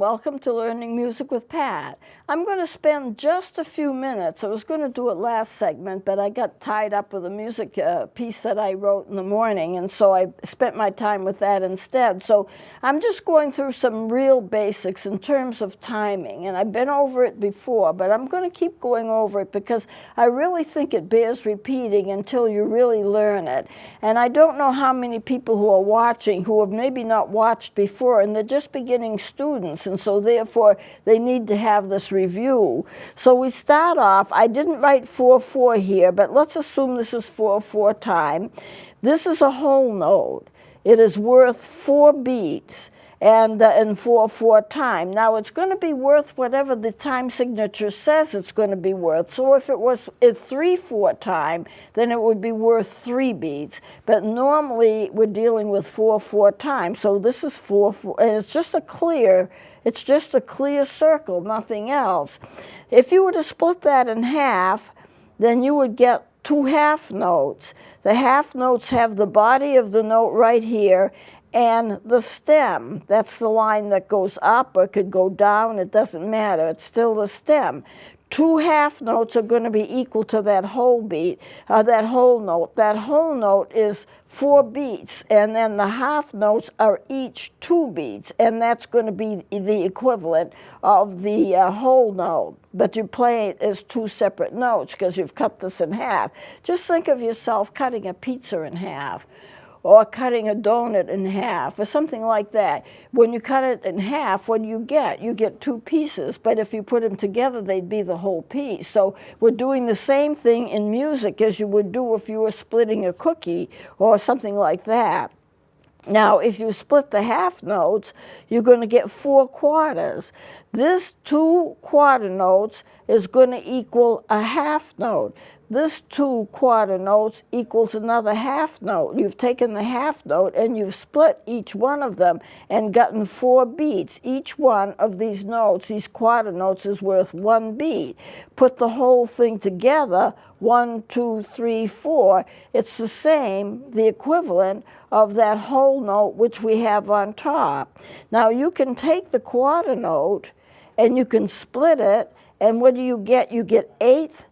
welcome to Learning Music with Pat. I'm going to spend just a few minutes. I was going to do it last segment, but I got tied up with a music piece that I wrote in the morning, and so I spent my time with that instead. So I'm just going through some real basics in terms of timing, and I've been over it before, but I'm going to keep going over it because I really think it bears repeating until you really learn it. And I don't know how many people who are watching who have maybe not watched before, and they're just beginning students, and so therefore they need to have this review. So we start off, I didn't write 4/4 here, but let's assume this is 4/4 time. This is a whole note. It is worth 4 beats and in 4/4 time. Now it's going to be worth whatever the time signature says it's going to be worth. So if it was at 3/4 time, then it would be worth 3 beats. But normally we're dealing with 4/4 time. So this is 4/4, and it's just a clear circle, nothing else. If you were to split that in half, then you would get 2 half notes. The half notes have the body of the note right here and the stem. That's the line that goes up or could go down. It doesn't matter. It's still the stem. 2 half notes are going to be equal to that whole beat, that whole note. That whole note is 4 beats, and then the half notes are each 2 beats, and that's going to be the equivalent of the whole note. But you play it as 2 separate notes because you've cut this in half. Just think of yourself cutting a pizza in half, or cutting a donut in half, or something like that. When you cut it in half, what do you get? You get 2 pieces, but if you put them together, they'd be the whole piece. So we're doing the same thing in music as you would do if you were splitting a cookie or something like that. Now, if you split the half notes, you're going to get 4 quarters. This 2 quarter notes is going to equal a half note. This 2 quarter notes equals another half note. You've taken the half note and you've split each one of them and gotten 4 beats. Each one of these notes, these quarter notes, is worth 1 beat. Put the whole thing together, 1, 2, 3, 4. It's the same, the equivalent of that whole note which we have on top. Now you can take the quarter note and you can split it, and what do you get? You get 8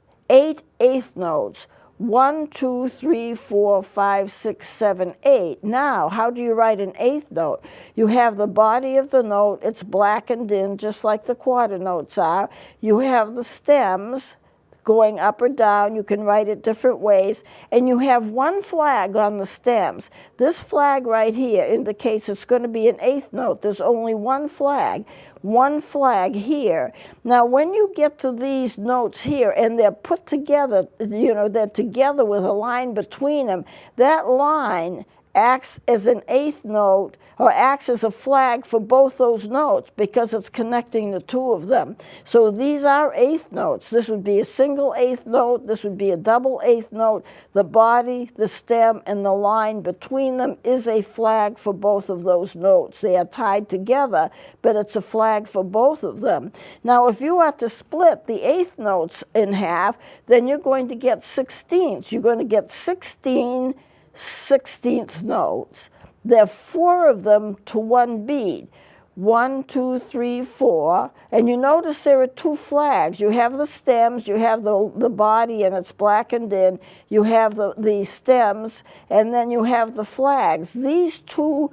eighth notes. 1, 2, 3, 4, 5, 6, 7, 8. Now, how do you write an 8th note? You have the body of the note. It's blackened in just like the quarter notes are. You have the stems going up or down. You can write it different ways. And you have 1 flag on the stems. This flag right here indicates it's going to be an 8th note. There's only 1 flag here. Now, when you get to these notes here and they're put together, they're together with a line between them, that line acts as an 8th note, or acts as a flag for both those notes because it's connecting the 2 of them. So these are 8th notes. This would be a single 8th note. This would be a double 8th note. The body, the stem, and the line between them is a flag for both of those notes. They are tied together, but it's a flag for both of them. Now, if you are to split the 8th notes in half, then you're going to get 16ths. You're going to get 16 16th notes. There are 4 of them to 1 beat. 1, 2, 3, 4. And you notice there are 2 flags. You have the stems, you have the body, and it's blackened in. You have the stems, and then you have the flags. These 2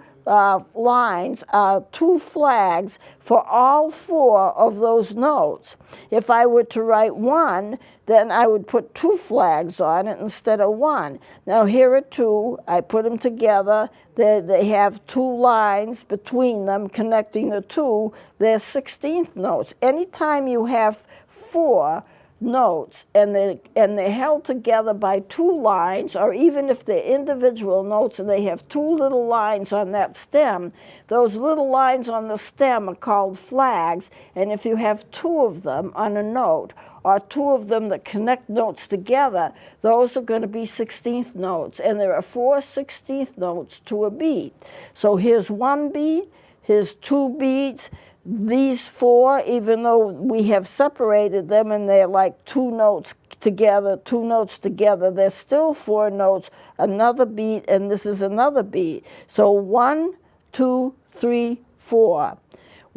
lines are 2 flags for all 4 of those notes. If I were to write 1, then I would put 2 flags on it instead of 1. Now here are 2. I put them together. They have 2 lines between them connecting the 2. They're 16th notes. Anytime you have 4 notes and they're held together by 2 lines, or even if they're individual notes and they have 2 little lines on that stem, those little lines on the stem are called flags. And if you have 2 of them on a note, or 2 of them that connect notes together, those are going to be 16th notes. And there are 4 16th notes to a beat. So here's 1 beat, here's 2 beats. These 4, even though we have separated them and they're like 2 notes together, 2 notes together, there's still 4 notes, another beat, and this is another beat. So 1, 2, 3, 4.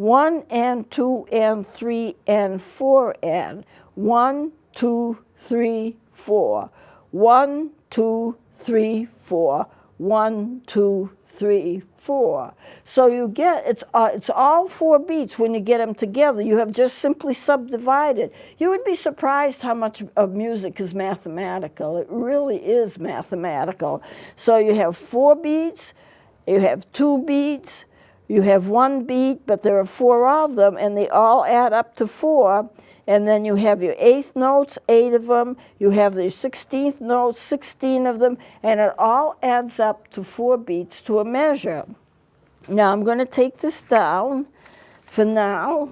1 and 2 and 3 and 4 and. 1, 2, 3, 4. 1, 2, 3, 4. 1, 2, 3, 4. So you get, it's all 4 beats when you get them together. You have just simply subdivided. You would be surprised how much of music is mathematical. It really is mathematical. So you have 4 beats, you have 2 beats, you have 1 beat, but there are 4 of them, and they all add up to 4. And then you have your 8th notes, 8 of them. You have the 16th notes, 16 of them. And it all adds up to 4 beats to a measure. Now I'm going to take this down for now.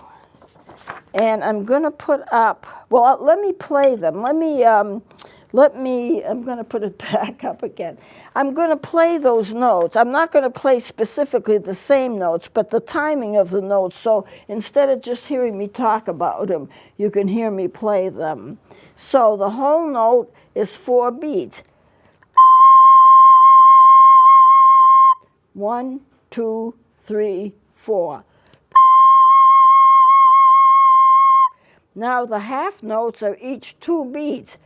And I'm going to put up, well, let me play them. I'm going to put it back up again. I'm going to play those notes. I'm not going to play specifically the same notes, but the timing of the notes. So instead of just hearing me talk about them, you can hear me play them. So the whole note is 4 beats. 1, 2, 3, 4. Now the half notes are each 2 beats.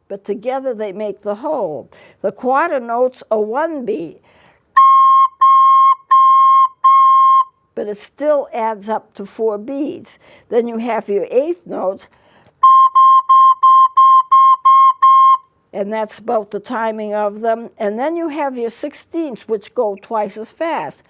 But together they make the whole. The quarter notes are 1 beat, but it still adds up to 4 beats. Then you have your 8th notes, and that's about the timing of them. And then you have your 16ths, which go twice as fast.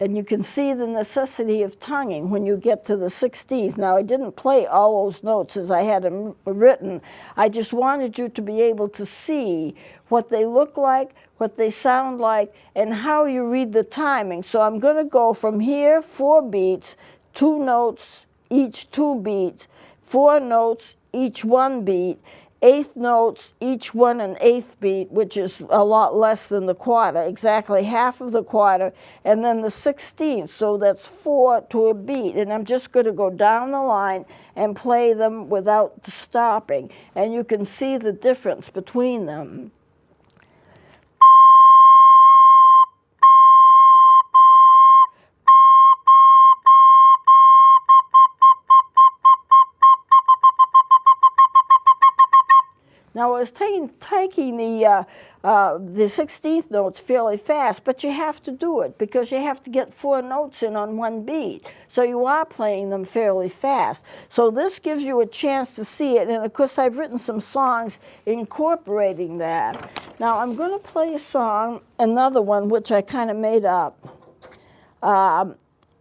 And you can see the necessity of tonguing when you get to the 16th. Now, I didn't play all those notes as I had them written. I just wanted you to be able to see what they look like, what they sound like, and how you read the timing. So I'm going to go from here, 4 beats, 2 notes, each 2 beats, 4 notes, each 1 beat, 8th notes, each 1 an 8th beat, which is a lot less than the quarter, exactly half of the quarter, and then the 16th, so that's 4 to a beat. And I'm just going to go down the line and play them without stopping, and you can see the difference between them. Now, I was taking the 16th notes fairly fast, but you have to do it because you have to get 4 notes in on 1 beat. So you are playing them fairly fast. So this gives you a chance to see it. And, of course, I've written some songs incorporating that. Now, I'm going to play a song, another one, which I kind of made up.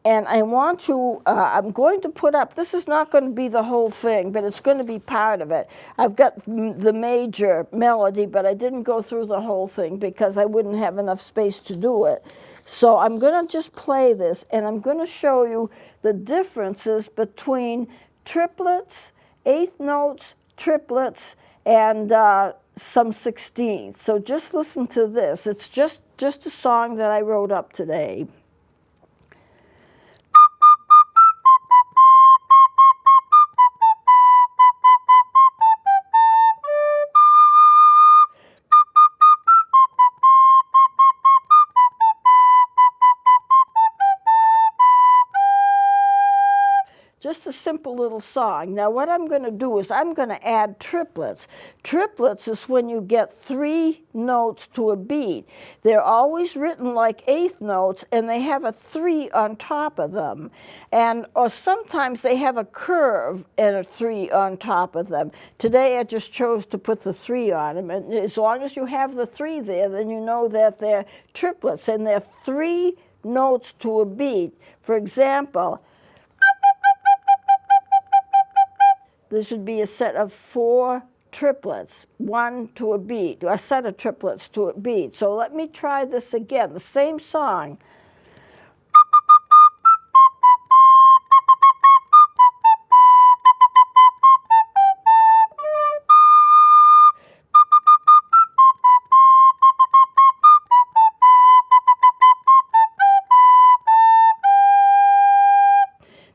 And I want to, I'm going to put up, this is not going to be the whole thing, but it's going to be part of it. I've got the major melody, but I didn't go through the whole thing because I wouldn't have enough space to do it. So I'm going to just play this, and I'm going to show you the differences between triplets, 8th notes, triplets, and some 16ths. So just listen to this. It's just a song that I wrote up today. Just a simple little song. Now what I'm going to do is I'm going to add triplets. Triplets is when you get 3 notes to a beat. They're always written like 8th notes, and they have a 3 on top of them. Or sometimes they have a curve and a 3 on top of them. Today I just chose to put the 3 on them. And as long as you have the 3 there, then you know that they're triplets, and they're 3 notes to a beat. For example, this would be a set of 4 triplets, 1 to a beat, a set of triplets to a beat. So let me try this again, the same song.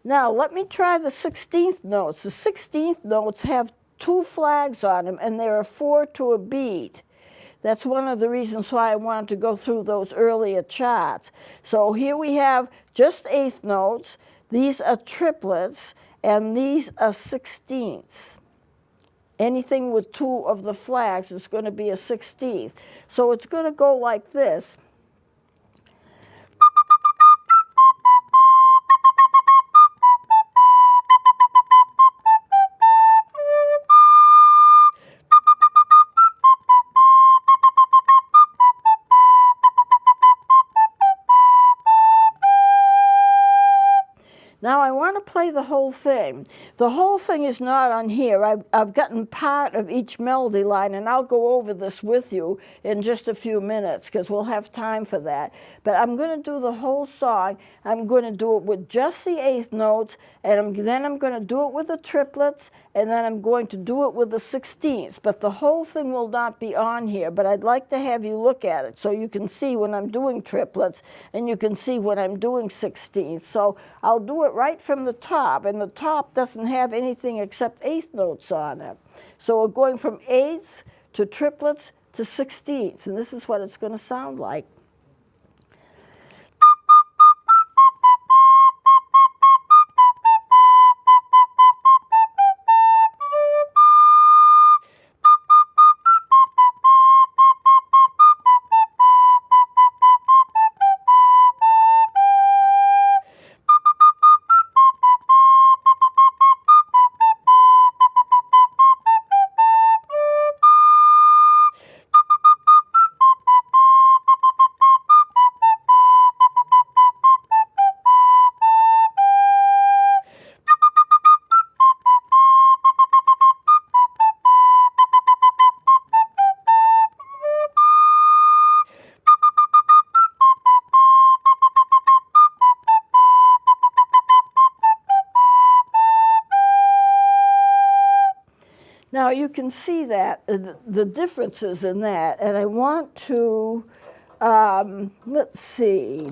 Now, let me try the 16th notes. The 16th notes have 2 flags on them, and there are 4 to a beat. That's one of the reasons why I wanted to go through those earlier charts. So here we have just eighth notes. These are triplets, and these are sixteenths. Anything with two of the flags is going to be a 16th. So it's going to go like this. Now I want to play the whole thing. The whole thing is not on here. I've gotten part of each melody line, and I'll go over this with you in just a few minutes because we'll have time for that. But I'm going to do the whole song. I'm going to do it with just the eighth notes, and then I'm going to do it with the triplets, and then I'm going to do it with the sixteenths. But the whole thing will not be on here, but I'd like to have you look at it so you can see when I'm doing triplets, and you can see when I'm doing sixteenths. So I'll do it right from the top, and the top doesn't have anything except eighth notes on it. So we're going from eighths to triplets to sixteenths, and this is what it's going to sound like. Now you can see that, the differences in that, and I want to, let's see.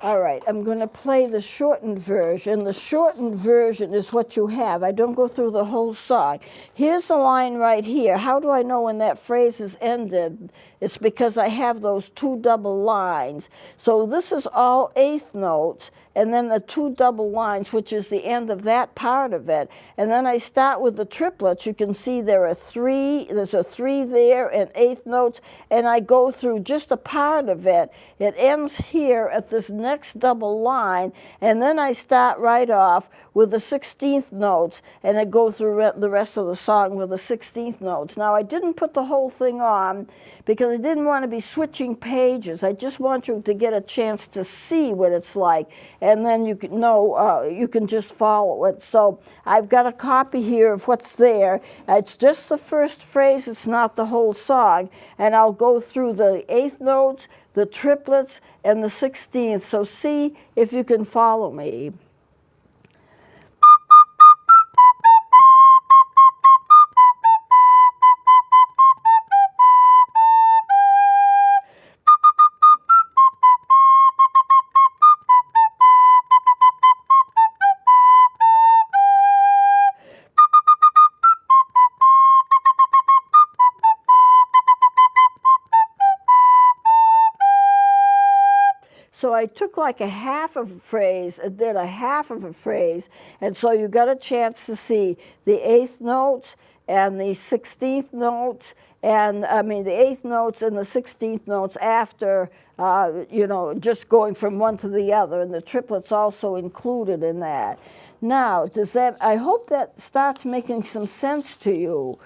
All right, I'm going to play the shortened version. The shortened version is what you have. I don't go through the whole song. Here's the line right here. How do I know when that phrase is ended? It's because I have those two double lines. So this is all eighth notes, and then the two double lines, which is the end of that part of it. And then I start with the triplets. You can see there are three, there's a three there and eighth notes, and I go through just a part of it. It ends here at this next double line, and then I start right off with the 16th notes, and I go through the rest of the song with the 16th notes. Now I didn't put the whole thing on because I didn't want to be switching pages. I just want you to get a chance to see what it's like, and then you can know, you can just follow it. So I've got a copy here of what's there. It's just the first phrase, it's not the whole song, and I'll go through the eighth notes, the triplets, and the 16th. So see if you can follow me. So I took like a half of a phrase and did a half of a phrase, and so you got a chance to see the eighth notes and the 16th notes, and I mean the eighth notes and the 16th notes after, you know, just going from one to the other, and the triplets also included in that. Now, does that? I hope that starts making some sense to you.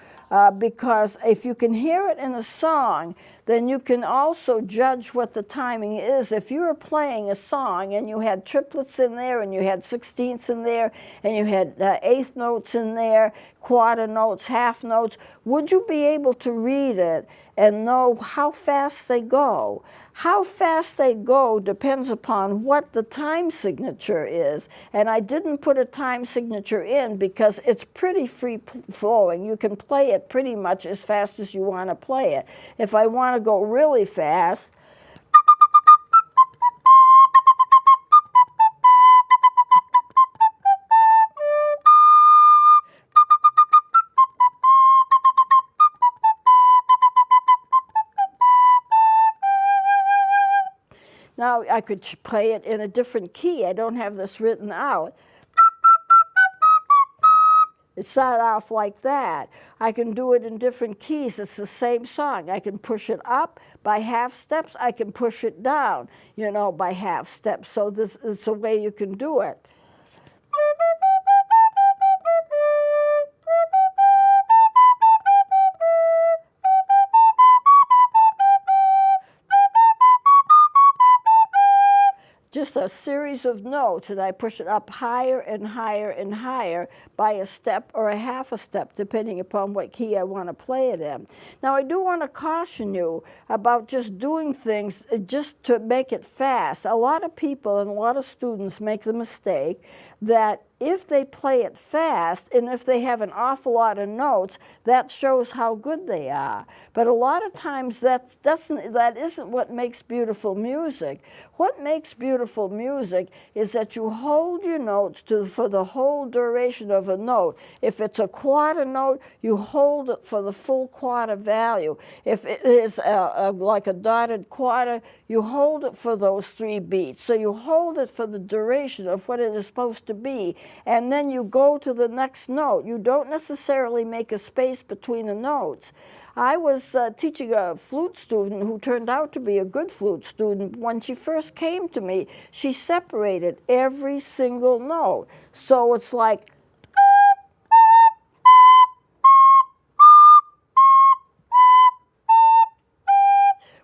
Because if you can hear it in a song, then you can also judge what the timing is. If you were playing a song and you had triplets in there, and you had sixteenths in there, and you had eighth notes in there, quarter notes, half notes, would you be able to read it and know how fast they go? How fast they go depends upon what the time signature is. And I didn't put a time signature in because it's pretty free flowing. You can play it pretty much as fast as you want to play it. If I want to go really fast, Now I could play it in a different key. I don't have this written out. It started off like that. I can do it in different keys. It's the same song. I can push it up by half steps. I can push it down, you know, by half steps. So this is a way you can do it. Just a series of notes, and I push it up higher and higher and higher by a step or a half a step, depending upon what key I want to play it in. Now, I do want to caution you about just doing things just to make it fast. A lot of people and a lot of students make the mistake that if they play it fast and if they have an awful lot of notes, that shows how good they are. But a lot of times that isn't what makes beautiful music. What makes beautiful music is that you hold your notes for the whole duration of a note. If it's a quarter note, you hold it for the full quarter value. If it is like a dotted quarter, you hold it for those 3 beats. So you hold it for the duration of what it is supposed to be. And then you go to the next note. You don't necessarily make a space between the notes. I was teaching a flute student who turned out to be a good flute student. When she first came to me, she separated every single note. So it's like,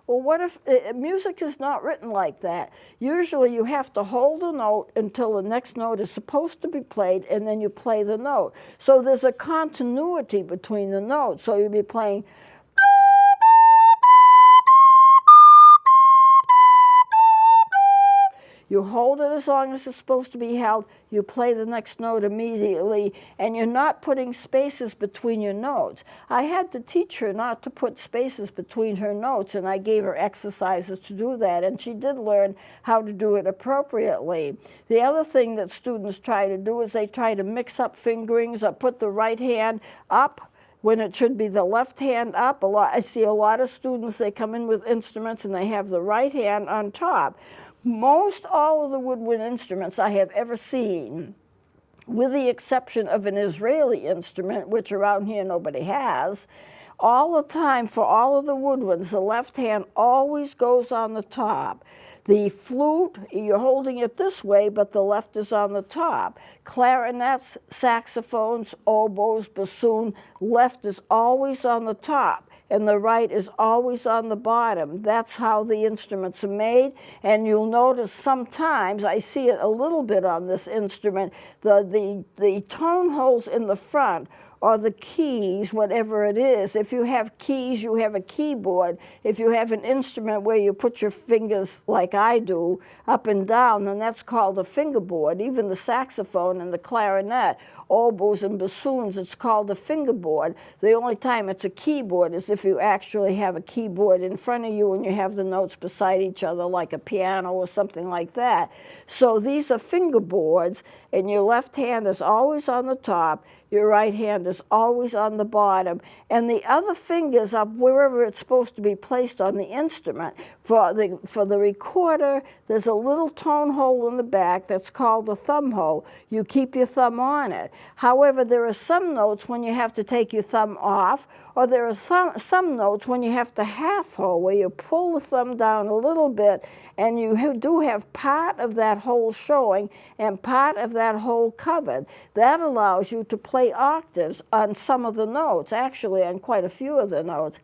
well, what if music is not written like that? Usually you have to hold a note until the next note is supposed to be played, and then you play the note. So there's a continuity between the notes. So you'll be playing. You hold it as long as it's supposed to be held, you play the next note immediately, and you're not putting spaces between your notes. I had to teach her not to put spaces between her notes, and I gave her exercises to do that, and she did learn how to do it appropriately. The other thing that students try to do is they try to mix up fingerings or put the right hand up when it should be the left hand up. I see a lot of students, they come in with instruments and they have the right hand on top. Most all of the woodwind instruments I have ever seen, with the exception of an Israeli instrument, which around here nobody has, all the time for all of the woodwinds, the left hand always goes on the top. The flute, you're holding it this way, but the left is on the top. Clarinets, saxophones, oboes, bassoon, left is always on the top, and the right is always on the bottom. That's how the instruments are made, and you'll notice sometimes, I see it a little bit on this instrument, the tone holes in the front or the keys, whatever it is. If you have keys, you have a keyboard. If you have an instrument where you put your fingers, like I do, up and down, then that's called a fingerboard. Even the saxophone and the clarinet, oboes and bassoons, it's called a fingerboard. The only time it's a keyboard is if you actually have a keyboard in front of you and you have the notes beside each other, like a piano or something like that. So these are fingerboards, and your left hand is always on the top, your right hand is always on the bottom, and the other fingers are wherever it's supposed to be placed on the instrument. For the recorder, there's a little tone hole in the back that's called the thumb hole. You keep your thumb on it. However, there are some notes when you have to take your thumb off, or there are some notes when you have to half hole, where you pull the thumb down a little bit, and you do have part of that hole showing and part of that hole covered. That allows you to play octaves on some of the notes, actually on quite a few of the notes.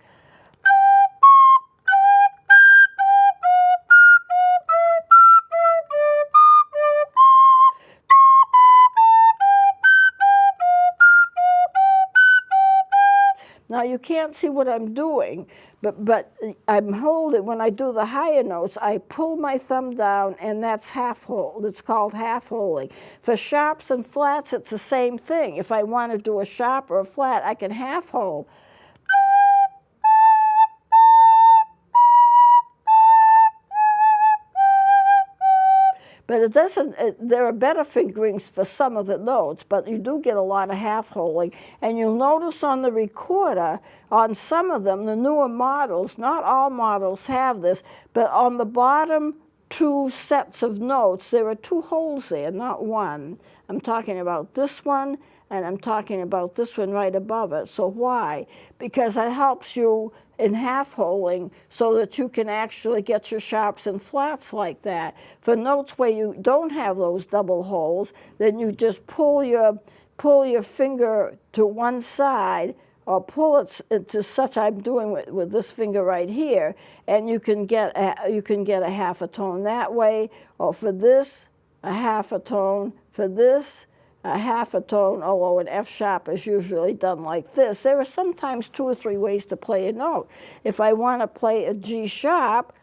Now you can't see what I'm doing, but I'm holding, when I do the higher notes, I pull my thumb down, and that's half hold. It's called half holding. For sharps and flats, it's the same thing. If I want to do a sharp or a flat, I can half hold. But it doesn't, there are better fingerings for some of the notes, but you do get a lot of half holding. And you'll notice on the recorder, on some of them, the newer models, not all models have this, but on the bottom two sets of notes, there are two holes there, not one. I'm talking about this one, and I'm talking about this one right above it. So why? Because it helps you in half-holing so that you can actually get your sharps and flats like that. For notes where you don't have those double holes, then you just pull your finger to one side, or pull it to such I'm doing with this finger right here, and you can get a half a tone that way, or for this, a half a tone, for this, a half a tone, although an F sharp is usually done like this. There are sometimes 2 or 3 ways to play a note. If I want to play a G sharp,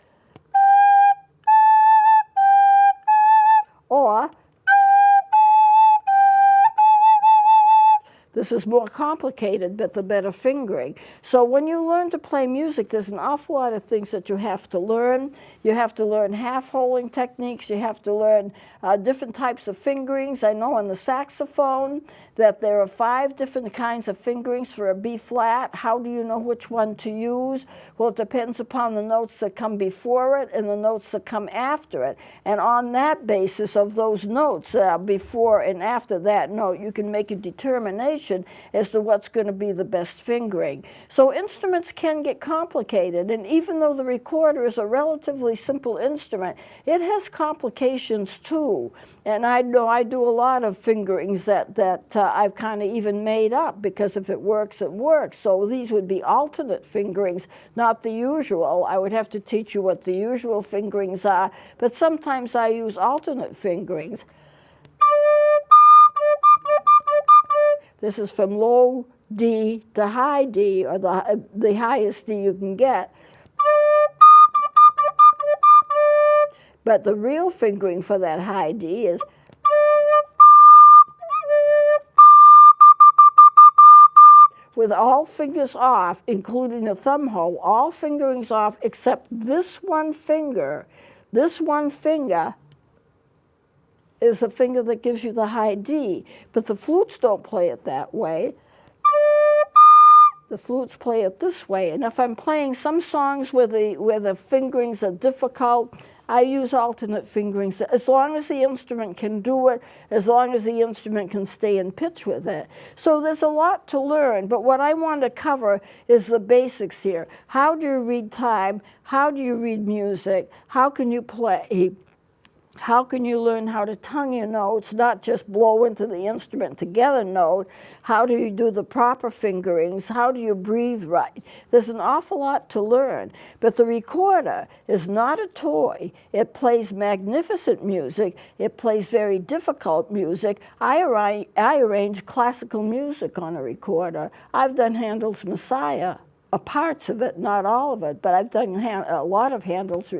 or this is more complicated, but the better fingering. So when you learn to play music, there's an awful lot of things that you have to learn. You have to learn half-holing techniques. You have to learn different types of fingerings. I know on the saxophone that there are 5 different kinds of fingerings for a B flat. How do you know which one to use? Well, it depends upon the notes that come before it and the notes that come after it. And on that basis of those notes before and after that note, you can make a determination as to what's going to be the best fingering. So instruments can get complicated, and even though the recorder is a relatively simple instrument, it has complications too. And I know I do a lot of fingerings that I've kind of even made up, because if it works, it works. So these would be alternate fingerings, not the usual. I would have to teach you what the usual fingerings are, but sometimes I use alternate fingerings. This is from low D to high D, or the highest D you can get. But the real fingering for that high D is with all fingers off, including the thumb hole, all fingerings off except this one finger. This one finger is the finger that gives you the high D, but the flutes don't play it that way. The flutes play it this way, and if I'm playing some songs where the fingerings are difficult, I use alternate fingerings, as long as the instrument can do it, as long as the instrument can stay in pitch with it. So there's a lot to learn, but what I want to cover is the basics here. How do you read time? How do you read music? How can you play? How can you learn how to tongue your notes, not just blow into the instrument together note? How do you do the proper fingerings? How do you breathe right? There's an awful lot to learn. But the recorder is not a toy. It plays magnificent music. It plays very difficult music. I arrange classical music on a recorder. I've done Handel's Messiah. Parts of it, not all of it, but I've done a lot of Handel's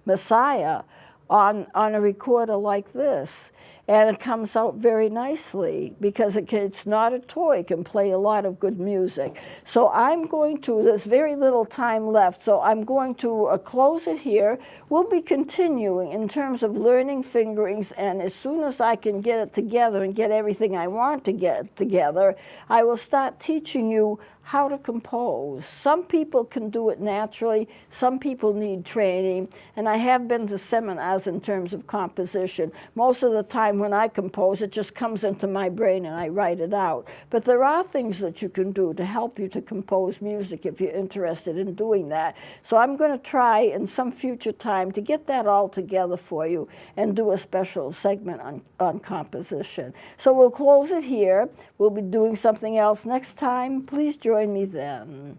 Messiah on a recorder like this, and it comes out very nicely because it's not a toy. It can play a lot of good music. So I'm going to, there's very little time left, so I'm going to close it here. We'll be continuing in terms of learning fingerings, and as soon as I can get it together and get everything I want to get together, I will start teaching you how to compose. Some people can do it naturally, some people need training, and I have been to seminars in terms of composition. Most of the time when I compose, it just comes into my brain and I write it out. But there are things that you can do to help you to compose music if you're interested in doing that. So I'm going to try in some future time to get that all together for you and do a special segment on composition. So we'll close it here. We'll be doing something else next time. Please join me then.